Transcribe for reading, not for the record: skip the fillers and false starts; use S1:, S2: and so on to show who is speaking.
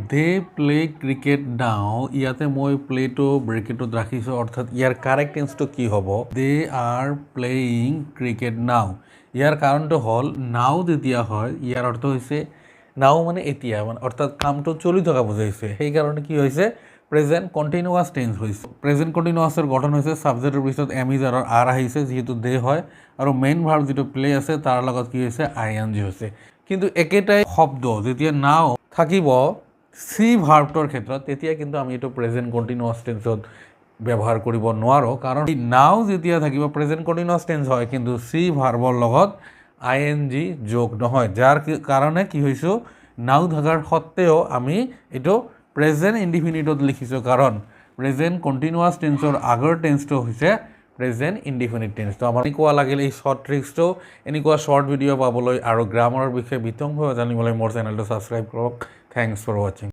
S1: they play cricket নাও ইয়াতে মই প্লেটো ব্ৰেকেটত ৰাখিছোঁ অৰ্থাৎ ইয়াৰ কাৰেক্ট টেন্সটো কি হ'ব দে আৰ প্লেয়িং ক্ৰিকেট নাও ইয়াৰ কাৰণটো হ'ল নাও যেতিয়া হয় ইয়াৰ অৰ্থ হৈছে নাও মানে এতিয়া মানে অৰ্থাৎ কামটো চলি থকা বুজাইছে সেইকাৰণে কি হৈছে প্ৰেজেণ্ট কণ্টিনিউৱাছ টেন্স হৈছে প্ৰেজেণ্ট কণ্টিনিউৱাছৰ গঠন হৈছে ছাবজেক্টৰ পিছত এম ইজ আৰু আৰ আহিছে যিহেতু দে হয় আৰু মেইন ভাৰ্ব যিটো প্লে আছে তাৰ লগত কি হৈছে আই এন জি হৈছে কিন্তু একেটাই শব্দ যেতিয়া নাও থাকিব সি ভাৰ্বটোৰ ক্ষেত্ৰত তেতিয়া কিন্তু আমি এইটো প্ৰেজেণ্ট কণ্টিনিউৱাছ টেন্সত ব্যৱহাৰ কৰিব নোৱাৰোঁ কাৰণ এই নাও যেতিয়া থাকিব প্ৰেজেণ্ট কণ্টিনিউৱাছ টেন্স হয় কিন্তু সি ভাৰ্বৰ লগত আই এন জি যোগ নহয় যাৰ কাৰণে কি হৈছোঁ নাও থকাৰ সত্ত্বেও আমি এইটো প্ৰেজেণ্ট ইনডিফিনিটত লিখিছোঁ কাৰণ প্ৰেজেণ্ট কণ্টিনিউৱাছ টেন্সৰ আগৰ টেন্সটো হৈছে প্ৰেজেণ্ট ইনডিফিনিট টেন্স তো আমাৰ এনেকুৱা লাগিল এই শ্বৰ্ট ট্ৰিক্সটো এনেকুৱা শ্বৰ্ট ভিডিঅ' পাবলৈ আৰু গ্ৰামাৰৰ বিষয়ে বিতংভাৱে জানিবলৈ মোৰ চেনেলটো ছাবস্ক্ৰাইব কৰক থেংকছ ফৰ ৱাচিং